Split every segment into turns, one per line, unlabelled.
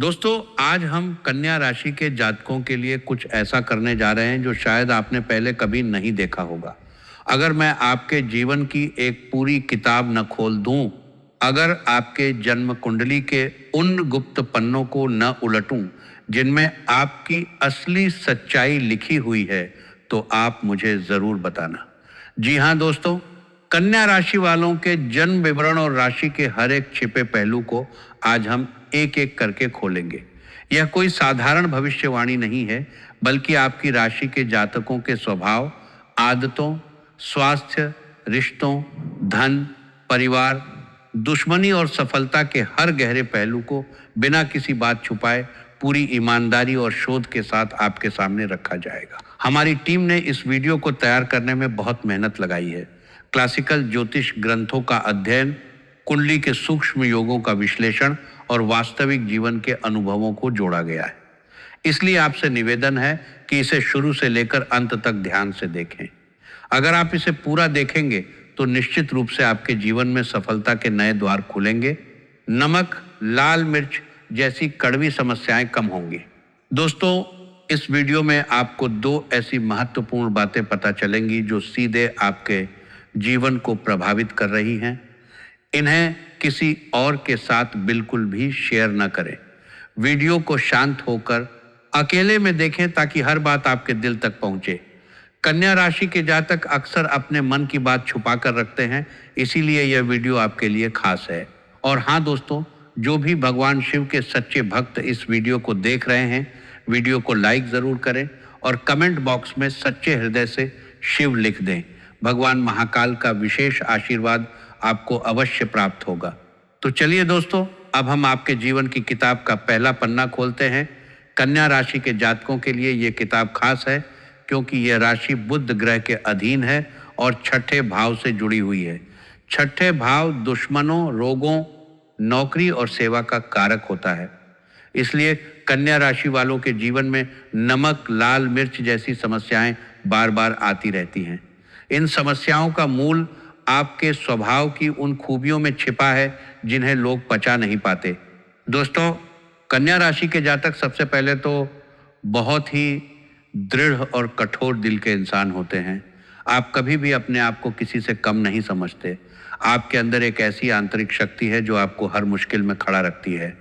दोस्तों, आज हम कन्या राशि के जातकों के लिए कुछ ऐसा करने जा रहे हैं जो शायद आपने पहले कभी नहीं देखा होगा। अगर मैं आपके जीवन की एक पूरी किताब न खोल दूं, अगर आपके जन्म कुंडली के उन गुप्त पन्नों को न उलटूं जिनमें आपकी असली सच्चाई लिखी हुई है, तो आप मुझे जरूर बताना। जी हाँ दोस्तों, कन्या राशि वालों के जन्म विवरण और राशि के हर एक छिपे पहलू को आज हम एक एक करके खोलेंगे। यह कोई साधारण भविष्यवाणी नहीं है, बल्कि आपकी राशि के जातकों के स्वभाव, आदतों, स्वास्थ्य, रिश्तों, धन, परिवार, दुश्मनी और सफलता के हर गहरे पहलू को बिना किसी बात छुपाए पूरी ईमानदारी और शोध के साथ आपके सामने रखा जाएगा। हमारी टीम ने इस वीडियो को तैयार करने में बहुत मेहनत लगाई है। क्लासिकल ज्योतिष ग्रंथों का अध्ययन, कुंडली के सूक्ष्म योगों का विश्लेषण और वास्तविक जीवन के अनुभवों को जोड़ा गया है। इसलिए आपसे निवेदन है कि इसे शुरू से लेकर अंत तक ध्यान से देखें। अगर आप इसे पूरा देखेंगे तो निश्चित रूप से आपके जीवन में सफलता के नए द्वार खुलेंगे। नमक, लाल मिर्च जैसी कड़वी समस्याएं कम होंगी। दोस्तों, इस वीडियो में आपको दो ऐसी महत्वपूर्ण बातें पता चलेंगी जो सीधे आपके जीवन को प्रभावित कर रही हैं। इन्हें किसी और के साथ बिल्कुल भी शेयर न करें। वीडियो को शांत होकर अकेले में देखें ताकि हर बात आपके दिल तक पहुंचे। कन्या राशि के जातक अक्सर अपने मन की बात छुपा कर रखते हैं, इसीलिए यह वीडियो आपके लिए खास है। और हाँ दोस्तों, जो भी भगवान शिव के सच्चे भक्त इस वीडियो को देख रहे हैं, वीडियो को लाइक ज़रूर करें और कमेंट बॉक्स में सच्चे हृदय से शिव लिख दें। भगवान महाकाल का विशेष आशीर्वाद आपको अवश्य प्राप्त होगा। तो चलिए दोस्तों, अब हम आपके जीवन की किताब का पहला पन्ना खोलते हैं। कन्या राशि के जातकों के लिए ये किताब खास है क्योंकि यह राशि बुध ग्रह के अधीन है और छठे भाव से जुड़ी हुई है। छठे भाव दुश्मनों, रोगों, नौकरी और सेवा का कारक होता है। इसलिए कन्या राशि वालों के जीवन में नमक, लाल मिर्च जैसी समस्याएं बार बार आती रहती हैं। इन समस्याओं का मूल आपके स्वभाव की उन खूबियों में छिपा है जिन्हें लोग पचा नहीं पाते। दोस्तों, कन्या राशि के जातक सबसे पहले तो बहुत ही दृढ़ और कठोर दिल के इंसान होते हैं। आप कभी भी अपने आप को किसी से कम नहीं समझते। आपके अंदर एक ऐसी आंतरिक शक्ति है जो आपको हर मुश्किल में खड़ा रखती है।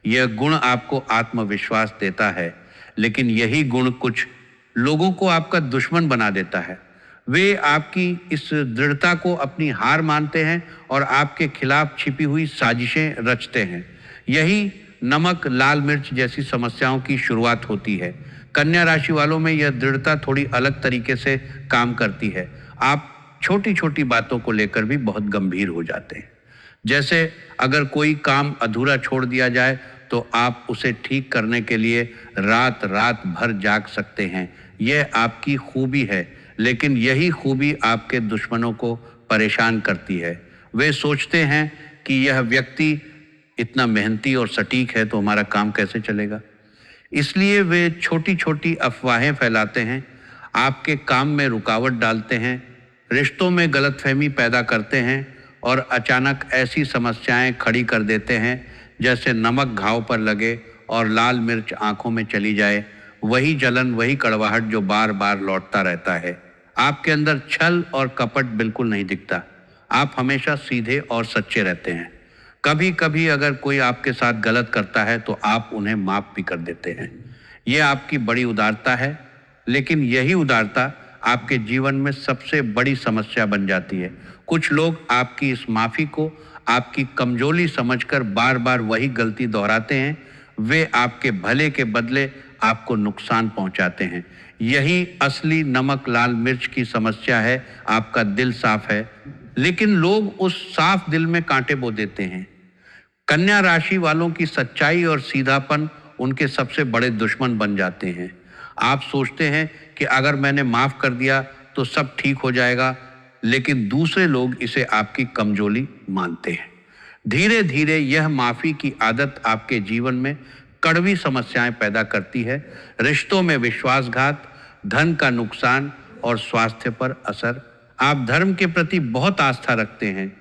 यह गुण आपको आत्मविश्वास देता है, लेकिन यही गुण कुछ लोगों को आपका दुश्मन बना देता है। वे आपकी इस दृढ़ता को अपनी हार मानते हैं और आपके खिलाफ छिपी हुई साजिशें रचते हैं। यही नमक, लाल मिर्च जैसी समस्याओं की शुरुआत होती है। कन्या राशि वालों में यह दृढ़ता थोड़ी अलग तरीके से काम करती है। आप छोटी छोटी बातों को लेकर भी बहुत गंभीर हो जाते हैं। जैसे अगर कोई काम अधूरा छोड़ दिया जाए तो आप उसे ठीक करने के लिए रात रात भर जाग सकते हैं। यह आपकी खूबी है, लेकिन यही खूबी आपके दुश्मनों को परेशान करती है। वे सोचते हैं कि यह व्यक्ति इतना मेहनती और सटीक है तो हमारा काम कैसे चलेगा। इसलिए वे छोटी छोटी अफवाहें फैलाते हैं, आपके काम में रुकावट डालते हैं, रिश्तों में गलतफहमी पैदा करते हैं और अचानक ऐसी समस्याएं खड़ी कर देते हैं जैसे नमक घाव पर लगे और लाल मिर्च आंखों में चली जाए। वही जलन, वही कड़वाहट जो बार बार लौटता रहता है। आपके अंदर छल और कपट बिल्कुल नहीं दिखता। आप हमेशा सीधे और सच्चे रहते हैं। कभी कभी अगर कोई आपके साथ गलत करता है तो आप उन्हें माफ भी कर देते हैं। यह आपकी बड़ी उदारता है, लेकिन यही उदारता आपके जीवन में सबसे बड़ी समस्या बन जाती है। कुछ लोग आपकी इस माफी को आपकी कमजोरी समझकर बार बार वही गलती दोहराते हैं। वे आपके भले के बदले आपको नुकसान पहुंचाते हैं। यही असली नमक, लाल मिर्च की समस्या है। आपका दिल साफ है, लेकिन लोग उस साफ दिल में कांटे बो देते हैं। कन्या राशि वालों की सच्चाई और सीधापन उनके सबसे बड़े दुश्मन बन जाते हैं। आप सोचते हैं कि अगर मैंने माफ कर दिया तो सब ठीक हो जाएगा, लेकिन दूसरे लोग इसे आपकी कमजोरी मानते हैं। धीरे धीरे यह माफी की आदत आपके जीवन में कड़वी समस्याएं पैदा करती है। रिश्तों में विश्वासघात, धन का नुकसान और स्वास्थ्य पर असर। आप धर्म के प्रति बहुत आस्था रखते हैं।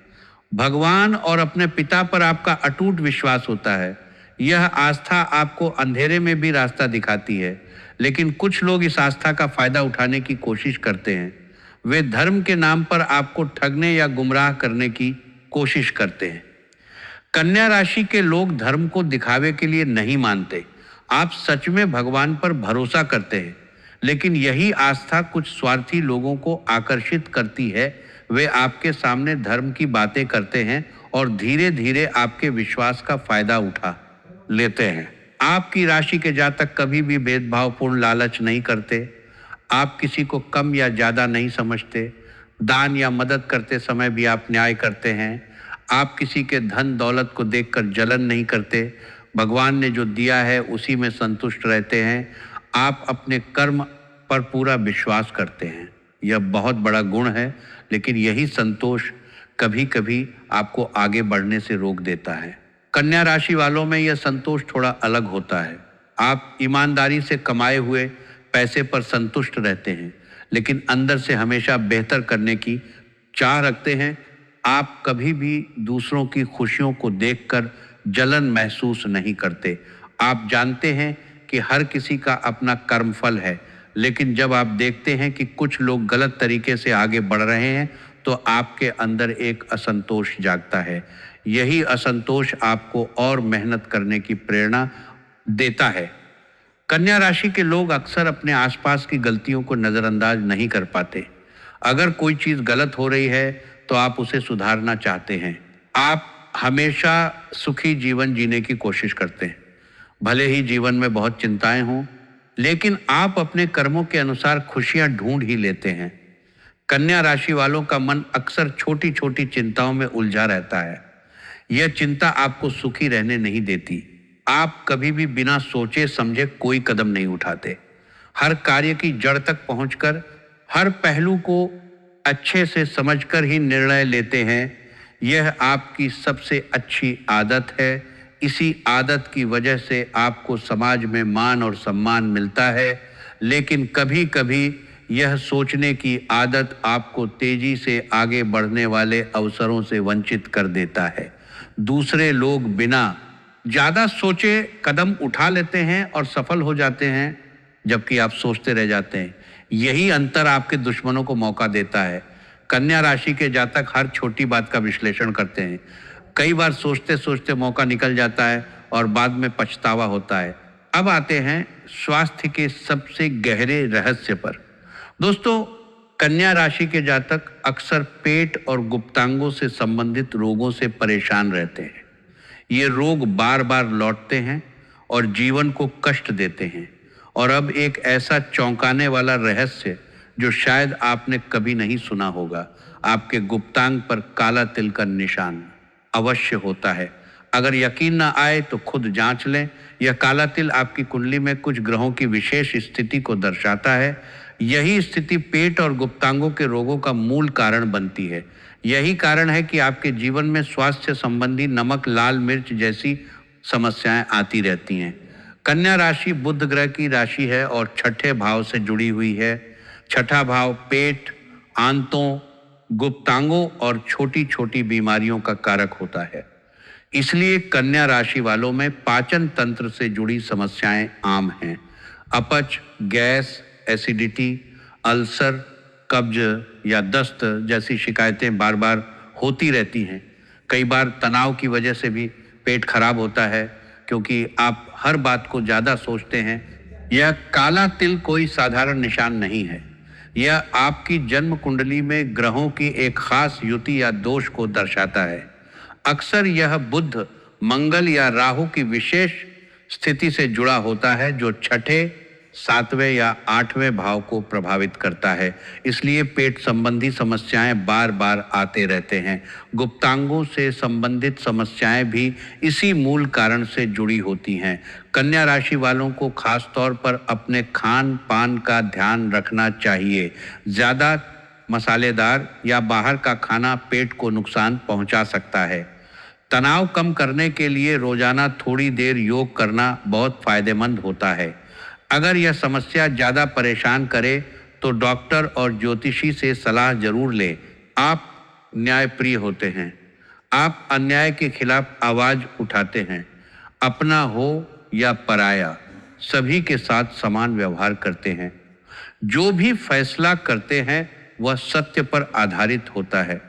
भगवान और अपने पिता पर आपका अटूट विश्वास होता है। यह आस्था आपको अंधेरे में भी रास्ता दिखाती है, लेकिन कुछ लोग इस आस्था का फायदा उठाने की कोशिश करते हैं। वे धर्म के नाम पर आपको ठगने या गुमराह करने की कोशिश करते हैं। कन्या राशि के लोग धर्म को दिखावे के लिए नहीं मानते। आप सच में भगवान पर भरोसा करते हैं, लेकिन यही आस्था कुछ स्वार्थी लोगों को आकर्षित करती है। वे आपके सामने धर्म की बातें करते हैं और धीरे धीरे आपके विश्वास का फायदा उठा लेते हैं। आपकी राशि के जातक कभी भी भेदभावपूर्ण लालच नहीं करते। आप किसी को कम या ज़्यादा नहीं समझते। दान या मदद करते समय भी आप न्याय करते हैं। आप किसी के धन दौलत को देखकर जलन नहीं करते। भगवान ने जो दिया है उसी में संतुष्ट रहते हैं। आप अपने कर्म पर पूरा विश्वास करते हैं। यह बहुत बड़ा गुण है, लेकिन यही संतोष कभी कभी आपको आगे बढ़ने से रोक देता है। कन्या राशि वालों में यह संतोष थोड़ा अलग होता है। आप ईमानदारी से कमाए हुए पैसे पर संतुष्ट रहते हैं, लेकिन अंदर से हमेशा बेहतर करने की चाह रखते हैं। आप कभी भी दूसरों की खुशियों को देखकर जलन महसूस नहीं करते। आप जानते हैं कि हर किसी का अपना कर्मफल है, लेकिन जब आप देखते हैं कि कुछ लोग गलत तरीके से आगे बढ़ रहे हैं, तो आपके अंदर एक असंतोष जागता है। यही असंतोष आपको और मेहनत करने की प्रेरणा देता है। कन्या राशि के लोग अक्सर अपने आसपास की गलतियों को नज़रअंदाज नहीं कर पाते। अगर कोई चीज़ गलत हो रही है तो आप उसे सुधारना चाहते हैं। आप हमेशा सुखी जीवन जीने की कोशिश करते हैं। भले ही जीवन में बहुत चिंताएं हों, लेकिन आप अपने कर्मों के अनुसार खुशियां ढूंढ ही लेते हैं। कन्या राशि वालों का मन अक्सर छोटी छोटी चिंताओं में उलझा रहता है। यह चिंता आपको सुखी रहने नहीं देती। आप कभी भी बिना सोचे समझे कोई कदम नहीं उठाते। हर कार्य की जड़ तक पहुंचकर हर पहलू को अच्छे से समझकर ही निर्णय लेते हैं। यह आपकी सबसे अच्छी आदत है। इसी आदत की वजह से आपको समाज में मान और सम्मान मिलता है, लेकिन कभी कभी यह सोचने की आदत आपको तेजी से आगे बढ़ने वाले अवसरों से वंचित कर देता है। दूसरे लोग बिना ज़्यादा सोचे कदम उठा लेते हैं और सफल हो जाते हैं, जबकि आप सोचते रह जाते हैं। यही अंतर आपके दुश्मनों को मौका देता है। कन्या राशि के जातक हर छोटी बात का विश्लेषण करते हैं। कई बार सोचते सोचते मौका निकल जाता है और बाद में पछतावा होता है। अब आते हैं स्वास्थ्य के सबसे गहरे रहस्य पर। दोस्तों, कन्या राशि के जातक अक्सर पेट और गुप्तांगों से संबंधित रोगों से परेशान रहते हैं। ये रोग बार बार लौटते हैं और जीवन को कष्ट देते हैं। और अब एक ऐसा चौंकाने वाला रहस्य जो शायद आपने कभी नहीं सुना होगा। आपके गुप्तांग पर काला तिल का निशान अवश्य होता है। अगर यकीन ना आए तो खुद जांच लें। यह काला तिल आपकी कुंडली में कुछ ग्रहों की विशेष स्थिति को दर्शाता है। यही स्थिति पेट और गुप्तांगों के रोगों का मूल कारण बनती है। यही कारण है कि आपके जीवन में स्वास्थ्य संबंधी नमक, लाल मिर्च जैसी समस्याएं आती रहती हैं। कन्या राशि बुध ग्रह की राशि है और छठे भाव से जुड़ी हुई है। छठा भाव पेट, आंतों, गुप्तांगों और छोटी छोटी बीमारियों का कारक होता है। इसलिए कन्या राशि वालों में पाचन तंत्र से जुड़ी समस्याएं आम हैं। अपच, गैस, एसिडिटी, अल्सर, कब्ज या दस्त जैसी शिकायतें बार बार होती रहती हैं। कई बार तनाव की वजह से भी पेट खराब होता है, क्योंकि आप हर बात को ज़्यादा सोचते हैं। यह काला तिल कोई साधारण निशान नहीं है। यह आपकी जन्म कुंडली में ग्रहों की एक खास युति या दोष को दर्शाता है। अक्सर यह बुध, मंगल या राहु की विशेष स्थिति से जुड़ा होता है, जो छठे, सातवें या आठवें भाव को प्रभावित करता है। इसलिए पेट संबंधी समस्याएं बार बार आते रहते हैं। गुप्तांगों से संबंधित समस्याएं भी इसी मूल कारण से जुड़ी होती हैं। कन्या राशि वालों को खास तौर पर अपने खान पान का ध्यान रखना चाहिए। ज़्यादा मसालेदार या बाहर का खाना पेट को नुकसान पहुंचा सकता है। तनाव कम करने के लिए रोजाना थोड़ी देर योग करना बहुत फायदेमंद होता है। अगर यह समस्या ज़्यादा परेशान करे तो डॉक्टर और ज्योतिषी से सलाह जरूर लें। आप न्यायप्रिय होते हैं। आप अन्याय के खिलाफ आवाज़ उठाते हैं। अपना हो या पराया, सभी के साथ समान व्यवहार करते हैं। जो भी फैसला करते हैं वह सत्य पर आधारित होता है।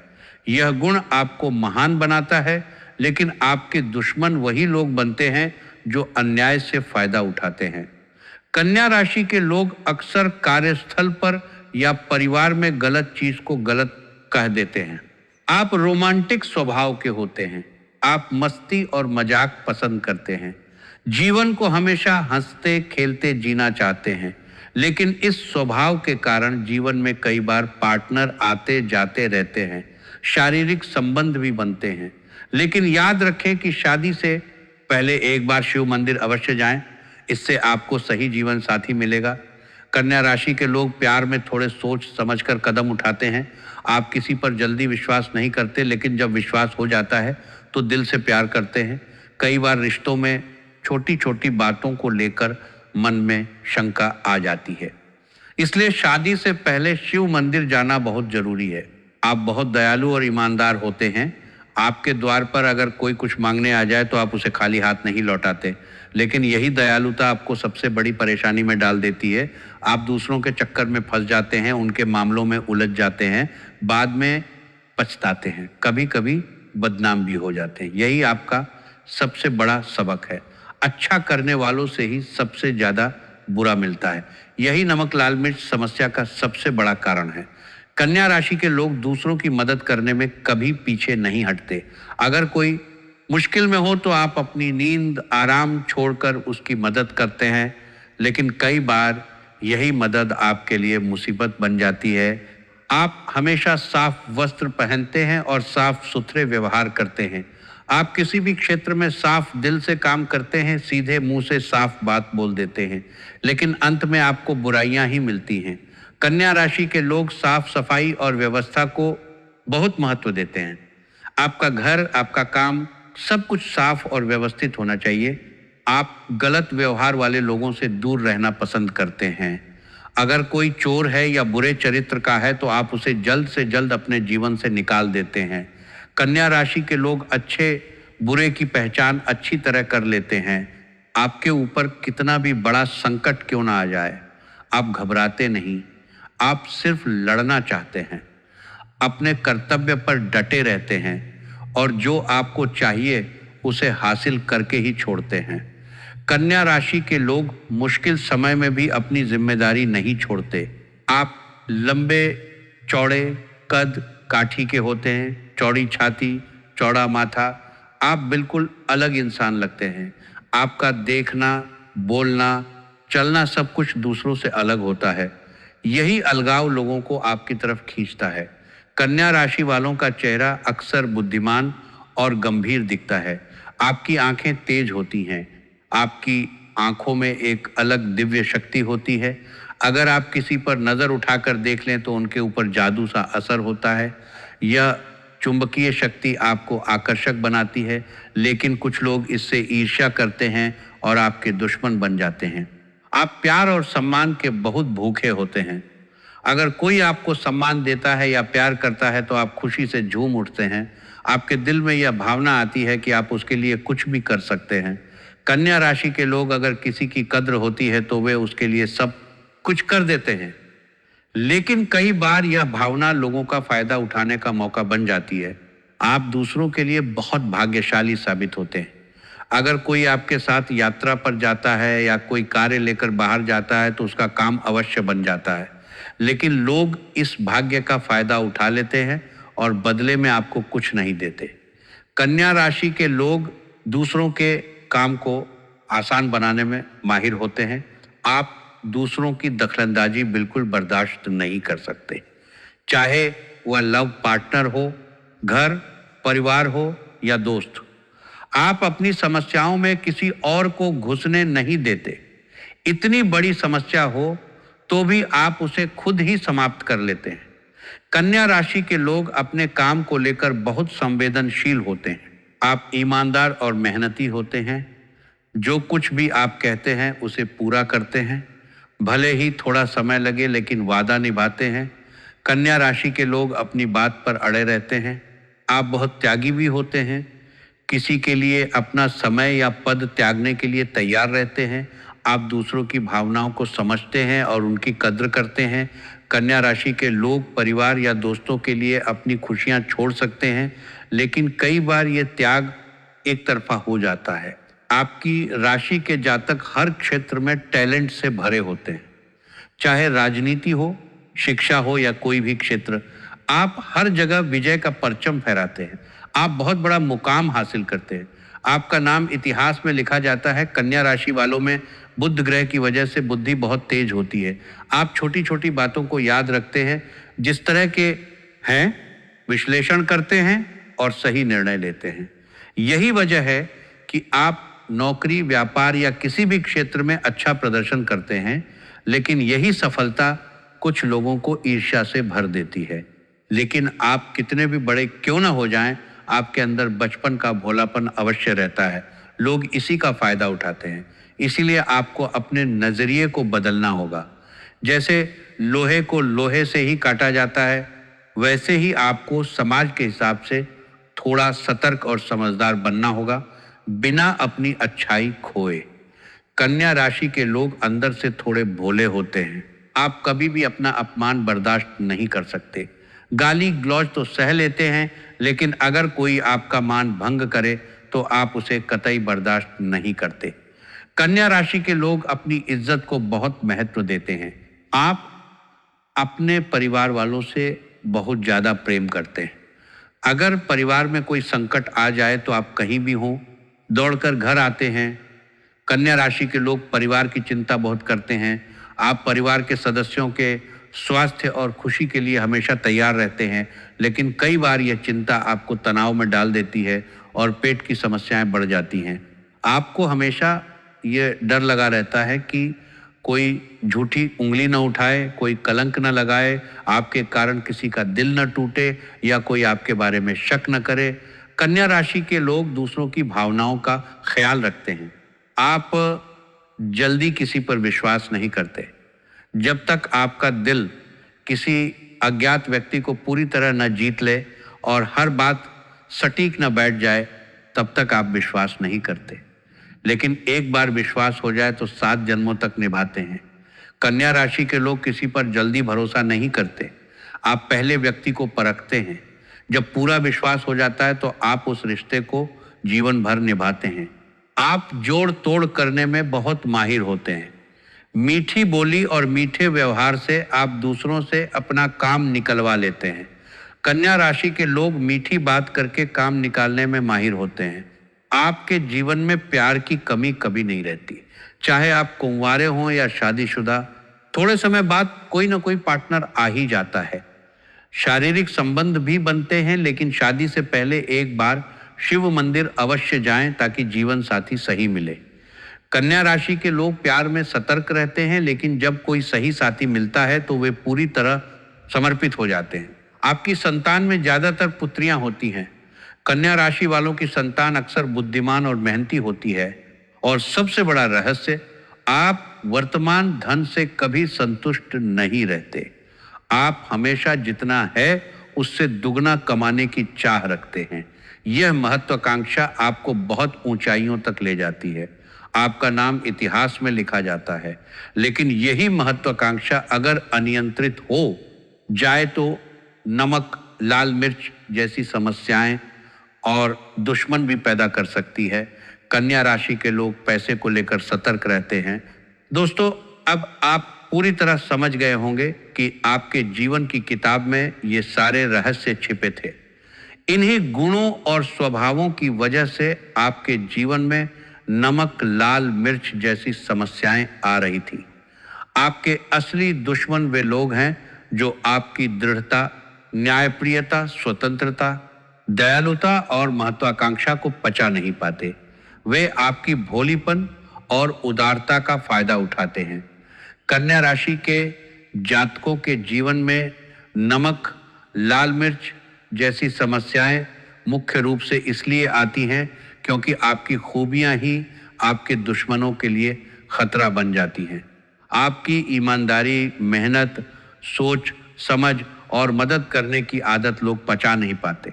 यह गुण आपको महान बनाता है, लेकिन आपके दुश्मन वही लोग बनते हैं जो अन्याय से फायदा उठाते हैं। कन्या राशि के लोग अक्सर कार्यस्थल पर या परिवार में गलत चीज को गलत कह देते हैं। आप रोमांटिक स्वभाव के होते हैं। आप मस्ती और मजाक पसंद करते हैं। जीवन को हमेशा हंसते खेलते जीना चाहते हैं, लेकिन इस स्वभाव के कारण जीवन में कई बार पार्टनर आते जाते रहते हैं। शारीरिक संबंध भी बनते हैं, लेकिन याद रखें कि शादी से पहले एक बार शिव मंदिर अवश्य जाएं। इससे आपको सही जीवन साथी मिलेगा। कन्या राशि के लोग प्यार में थोड़े सोच समझकर कदम उठाते हैं। आप किसी पर जल्दी विश्वास नहीं करते, लेकिन जब विश्वास हो जाता है तो दिल से प्यार करते हैं। कई बार रिश्तों में छोटी छोटी बातों को लेकर मन में शंका आ जाती है, इसलिए शादी से पहले शिव मंदिर जाना बहुत जरूरी है। आप बहुत दयालु और ईमानदार होते हैं। आपके द्वार पर अगर कोई कुछ मांगने आ जाए तो आप उसे खाली हाथ नहीं लौटाते, लेकिन यही दयालुता आपको सबसे बड़ी परेशानी में डाल देती है। आप दूसरों के चक्कर में फंस जाते हैं, उनके मामलों में उलझ जाते हैं, बाद में पछताते हैं, कभी कभी बदनाम भी हो जाते हैं। यही आपका सबसे बड़ा सबक है। अच्छा करने वालों से ही सबसे ज़्यादा बुरा मिलता है। यही नमक लाल मिर्च समस्या का सबसे बड़ा कारण है। कन्या राशि के लोग दूसरों की मदद करने में कभी पीछे नहीं हटते। अगर कोई मुश्किल में हो तो आप अपनी नींद आराम छोड़कर उसकी मदद करते हैं, लेकिन कई बार यही मदद आपके लिए मुसीबत बन जाती है। आप हमेशा साफ वस्त्र पहनते हैं और साफ सुथरे व्यवहार करते हैं। आप किसी भी क्षेत्र में साफ दिल से काम करते हैं, सीधे मुंह से साफ बात बोल देते हैं, लेकिन अंत में आपको बुराइयां ही मिलती हैं। कन्या राशि के लोग साफ सफाई और व्यवस्था को बहुत महत्व देते हैं। आपका घर, आपका काम, सब कुछ साफ और व्यवस्थित होना चाहिए। आप गलत व्यवहार वाले लोगों से दूर रहना पसंद करते हैं। अगर कोई चोर है या बुरे चरित्र का है तो आप उसे जल्द से जल्द अपने जीवन से निकाल देते हैं। कन्या राशि के लोग अच्छे बुरे की पहचान अच्छी तरह कर लेते हैं। आपके ऊपर कितना भी बड़ा संकट क्यों ना आ जाए, आप घबराते नहीं। आप सिर्फ लड़ना चाहते हैं, अपने कर्तव्य पर डटे रहते हैं और जो आपको चाहिए उसे हासिल करके ही छोड़ते हैं। कन्या राशि के लोग मुश्किल समय में भी अपनी जिम्मेदारी नहीं छोड़ते। आप लंबे चौड़े कद काठी के होते हैं, चौड़ी छाती, चौड़ा माथा। आप बिल्कुल अलग इंसान लगते हैं। आपका देखना, बोलना, चलना सब कुछ दूसरों से अलग होता है। यही अलगाव लोगों को आपकी तरफ खींचता है। कन्या राशि वालों का चेहरा अक्सर बुद्धिमान और गंभीर दिखता है। आपकी आंखें तेज होती हैं। आपकी आंखों में एक अलग दिव्य शक्ति होती है। अगर आप किसी पर नज़र उठाकर देख लें तो उनके ऊपर जादू सा असर होता है। यह चुंबकीय शक्ति आपको आकर्षक बनाती है, लेकिन कुछ लोग इससे ईर्ष्या करते हैं और आपके दुश्मन बन जाते हैं। आप प्यार और सम्मान के बहुत भूखे होते हैं। अगर कोई आपको सम्मान देता है या प्यार करता है तो आप खुशी से झूम उठते हैं। आपके दिल में यह भावना आती है कि आप उसके लिए कुछ भी कर सकते हैं। कन्या राशि के लोग अगर किसी की कद्र होती है तो वे उसके लिए सब कुछ कर देते हैं, लेकिन कई बार यह भावना लोगों का फायदा उठाने का मौका बन जाती है। आप दूसरों के लिए बहुत भाग्यशाली साबित होते हैं। अगर कोई आपके साथ यात्रा पर जाता है या कोई कार्य लेकर बाहर जाता है तो उसका काम अवश्य बन जाता है, लेकिन लोग इस भाग्य का फायदा उठा लेते हैं और बदले में आपको कुछ नहीं देते। कन्या राशि के लोग दूसरों के काम को आसान बनाने में माहिर होते हैं। आप दूसरों की दखलंदाजी बिल्कुल बर्दाश्त नहीं कर सकते, चाहे वह लव पार्टनर हो, घर परिवार हो या दोस्त। आप अपनी समस्याओं में किसी और को घुसने नहीं देते। इतनी बड़ी समस्या हो तो भी आप उसे खुद ही समाप्त कर लेते हैं। कन्या राशि के लोग अपने काम को लेकर बहुत संवेदनशील होते हैं। आप ईमानदार और मेहनती होते हैं। जो कुछ भी आप कहते हैं उसे पूरा करते हैं, भले ही थोड़ा समय लगे, लेकिन वादा निभाते हैं। कन्या राशि के लोग अपनी बात पर अड़े रहते हैं। आप बहुत त्यागी भी होते हैं। किसी के लिए अपना समय या पद त्यागने के लिए तैयार रहते हैं। आप दूसरों की भावनाओं को समझते हैं और उनकी कद्र करते हैं। कन्या राशि के लोग परिवार या दोस्तों के लिए अपनी खुशियां छोड़ सकते हैं, लेकिन कई बार ये त्याग एक तरफा हो जाता है। आपकी राशि के जातक हर क्षेत्र में टैलेंट से भरे होते हैं, चाहे राजनीति हो, शिक्षा हो या कोई भी क्षेत्र। आप हर जगह विजय का परचम फहराते हैं। आप बहुत बड़ा मुकाम हासिल करते हैं। आपका नाम इतिहास में लिखा जाता है। कन्या राशि वालों में बुध ग्रह की वजह से बुद्धि बहुत तेज होती है। आप छोटी छोटी बातों को याद रखते हैं, जिस तरह के हैं, विश्लेषण करते हैं और सही निर्णय लेते हैं। यही वजह है कि आप नौकरी, व्यापार या किसी भी क्षेत्र में अच्छा प्रदर्शन करते हैं, लेकिन यही सफलता कुछ लोगों को ईर्ष्या से भर देती है। लेकिन आप कितने भी बड़े क्यों ना हो जाएं, आपके अंदर बचपन का भोलापन अवश्य रहता है। लोग इसी का फायदा उठाते हैं। इसीलिए आपको अपने नजरिए को बदलना होगा। जैसे लोहे को लोहे से ही काटा जाता है, वैसे ही आपको समाज के हिसाब से थोड़ा सतर्क और समझदार बनना होगा, बिना अपनी अच्छाई खोए। कन्या राशि के लोग अंदर से थोड़े भोले होते हैं। आप कभी भी अपना अपमान बर्दाश्त नहीं कर सकते। गाली गलौज तो सह लेते हैं, लेकिन अगर कोई आपका मान भंग करे तो आप उसे कतई बर्दाश्त नहीं करते। कन्या राशि के लोग अपनी इज्जत को बहुत महत्व देते हैं। आप अपने परिवार वालों से बहुत ज़्यादा प्रेम करते हैं। अगर परिवार में कोई संकट आ जाए तो आप कहीं भी हों, दौड़कर घर आते हैं। कन्या राशि के लोग परिवार की चिंता बहुत करते हैं। आप परिवार के सदस्यों के स्वास्थ्य और खुशी के लिए हमेशा तैयार रहते हैं, लेकिन कई बार यह चिंता आपको तनाव में डाल देती है और पेट की समस्याएं बढ़ जाती हैं। आपको हमेशा ये डर लगा रहता है कि कोई झूठी उंगली न उठाए, कोई कलंक न लगाए, आपके कारण किसी का दिल न टूटे या कोई आपके बारे में शक न करे। कन्या राशि के लोग दूसरों की भावनाओं का ख्याल रखते हैं। आप जल्दी किसी पर विश्वास नहीं करते। जब तक आपका दिल किसी अज्ञात व्यक्ति को पूरी तरह न जीत ले और हर बात सटीक न बैठ जाए, तब तक आप विश्वास नहीं करते। लेकिन एक बार विश्वास हो जाए तो 7 जन्मों तक निभाते हैं। कन्या राशि के लोग किसी पर जल्दी भरोसा नहीं करते। आप पहले व्यक्ति को परखते हैं। जब पूरा विश्वास हो जाता है तो आप उस रिश्ते को जीवन भर निभाते हैं। आप जोड़ तोड़ करने में बहुत माहिर होते हैं। मीठी बोली और मीठे व्यवहार से आप दूसरों से अपना काम निकलवा लेते हैं। कन्या राशि के लोग मीठी बात करके काम निकालने में माहिर होते हैं। आपके जीवन में प्यार की कमी कभी नहीं रहती। चाहे आप कुंवारे हों या शादीशुदा, थोड़े समय बाद कोई ना कोई पार्टनर आ ही जाता है। शारीरिक संबंध भी बनते हैं, लेकिन शादी से पहले एक बार शिव मंदिर अवश्य जाएं ताकि जीवन साथी सही मिले। कन्या राशि के लोग प्यार में सतर्क रहते हैं, लेकिन जब कोई सही साथी मिलता है तो वे पूरी तरह समर्पित हो जाते हैं। आपकी संतान में ज्यादातर पुत्रियां होती हैं। कन्या राशि वालों की संतान अक्सर बुद्धिमान और मेहनती होती है। और सबसे बड़ा रहस्य, आप वर्तमान धन से कभी संतुष्ट नहीं रहते। आप हमेशा जितना है उससे दुगना कमाने की चाह रखते हैं। यह महत्वाकांक्षा आपको बहुत ऊंचाइयों तक ले जाती है। आपका नाम इतिहास में लिखा जाता है, लेकिन यही महत्वाकांक्षा अगर अनियंत्रित हो जाए तो नमक, लाल मिर्च जैसी समस्याएं और दुश्मन भी पैदा कर सकती है। कन्या राशि के लोग पैसे को लेकर सतर्क रहते हैं। दोस्तों, अब आप पूरी तरह समझ गए होंगे कि आपके जीवन की किताब में ये सारे रहस्य छिपे थे। इन्हीं गुणों और स्वभावों की वजह से आपके जीवन में नमक, लाल मिर्च जैसी समस्याएं आ रही थी। आपके असली दुश्मन वे लोग हैं जो आपकी दृढ़ता, न्यायप्रियता, स्वतंत्रता, दयालुता और महत्वाकांक्षा को पचा नहीं पाते। वे आपकी भोलीपन और उदारता का फायदा उठाते हैं। कन्या राशि के जातकों के जीवन में नमक, लाल मिर्च जैसी समस्याएं मुख्य रूप से इसलिए आती हैं क्योंकि आपकी खूबियां ही आपके दुश्मनों के लिए खतरा बन जाती हैं। आपकी ईमानदारी, मेहनत, सोच समझ और मदद करने की आदत लोग पचा नहीं पाते।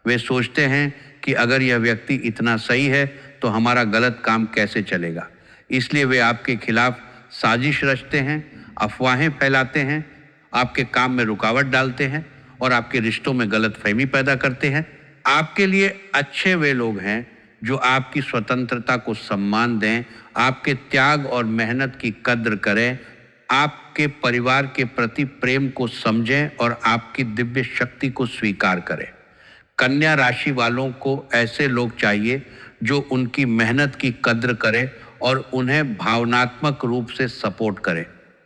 वे सोचते हैं कि अगर यह व्यक्ति इतना सही है तो हमारा गलत काम कैसे चलेगा। इसलिए वे आपके खिलाफ साजिश रचते हैं, अफवाहें फैलाते हैं, आपके काम में रुकावट डालते हैं और आपके रिश्तों में गलतफहमी पैदा करते हैं। आपके लिए अच्छे वे लोग हैं जो आपकी स्वतंत्रता को सम्मान दें, आपके त्याग और मेहनत की कद्र करें, आपके परिवार के प्रति प्रेम को समझें और आपकी दिव्य शक्ति को स्वीकार करें। कन्या राशि वालों को ऐसे लोग चाहिए जो उनकी मेहनत की कद्र करें और उन्हें भावनात्मक रूप से सपोर्ट करें।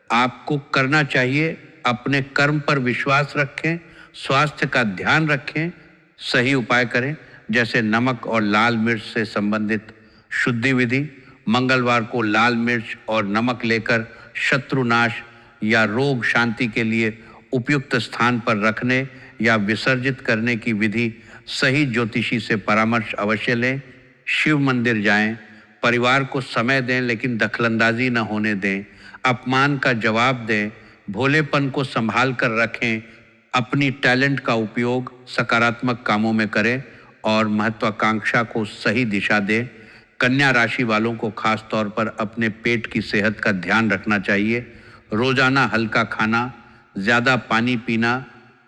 आपको करना चाहिए अपने कर्म पर विश्वास रखें, स्वास्थ्य का ध्यान रखें, सही उपाय करें जैसे नमक और लाल मिर्च से संबंधित शुद्धि विधि, मंगलवार को लाल मिर्च और नमक लेकर शत्रुनाश या रोग शांति के लिए उपयुक्त स्थान पर रखने या विसर्जित करने की विधि, सही ज्योतिषी से परामर्श अवश्य लें। शिव मंदिर जाएं, परिवार को समय दें लेकिन दखलंदाजी न होने दें, अपमान का जवाब दें, भोलेपन को संभाल कर रखें, अपनी टैलेंट का उपयोग सकारात्मक कामों में करें और महत्वाकांक्षा को सही दिशा दें। कन्या राशि वालों को खास तौर पर अपने पेट की सेहत का ध्यान रखना चाहिए। रोजाना हल्का खाना, ज़्यादा पानी पीना,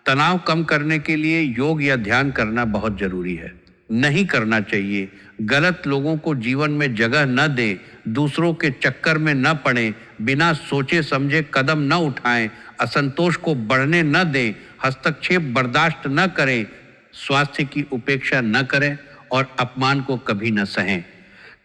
तनाव कम करने के लिए योग या ध्यान करना बहुत जरूरी है। नहीं करना चाहिए, गलत लोगों को जीवन में जगह न दें, दूसरों के चक्कर में न पड़ें, बिना सोचे समझे कदम न उठाएं, असंतोष को बढ़ने न दें, हस्तक्षेप बर्दाश्त न करें, स्वास्थ्य की उपेक्षा न करें और अपमान को कभी न सहें।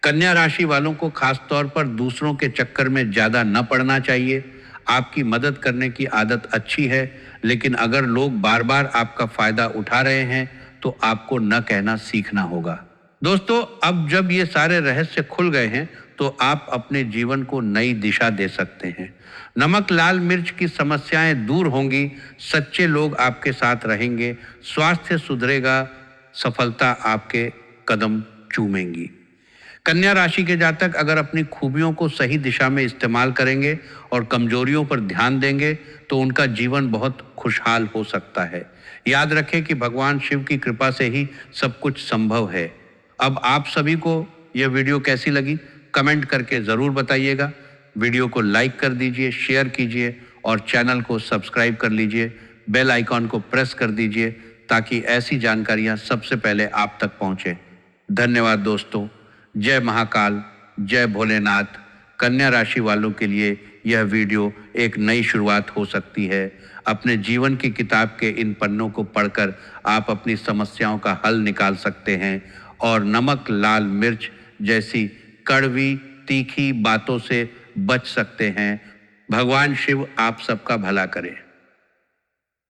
कन्या राशि वालों को खास तौर पर दूसरों के चक्कर में ज़्यादा न पड़ना चाहिए। आपकी मदद करने की आदत अच्छी है, लेकिन अगर लोग बार बार आपका फायदा उठा रहे हैं तो आपको न कहना सीखना होगा। दोस्तों, अब जब ये सारे रहस्य खुल गए हैं तो आप अपने जीवन को नई दिशा दे सकते हैं। नमक लाल मिर्च की समस्याएं दूर होंगी, सच्चे लोग आपके साथ रहेंगे, स्वास्थ्य सुधरेगा, सफलता आपके कदम चूमेंगी। कन्या राशि के जातक अगर अपनी खूबियों को सही दिशा में इस्तेमाल करेंगे और कमजोरियों पर ध्यान देंगे तो उनका जीवन बहुत खुशहाल हो सकता है। याद रखें कि भगवान शिव की कृपा से ही सब कुछ संभव है। अब आप सभी को यह वीडियो कैसी लगी कमेंट करके ज़रूर बताइएगा। वीडियो को लाइक कर दीजिए, शेयर कीजिए और चैनल को सब्सक्राइब कर लीजिए। बेल आइकॉन को प्रेस कर दीजिए ताकि ऐसी जानकारियां सबसे पहले आप तक पहुंचे। धन्यवाद दोस्तों। जय महाकाल, जय भोलेनाथ। कन्या राशि वालों के लिए यह वीडियो एक नई शुरुआत हो सकती है। अपने जीवन की किताब के इन पन्नों को पढ़कर आप अपनी समस्याओं का हल निकाल सकते हैं और नमक लाल मिर्च जैसी कड़वी तीखी बातों से बच सकते हैं। भगवान शिव आप सबका भला करें।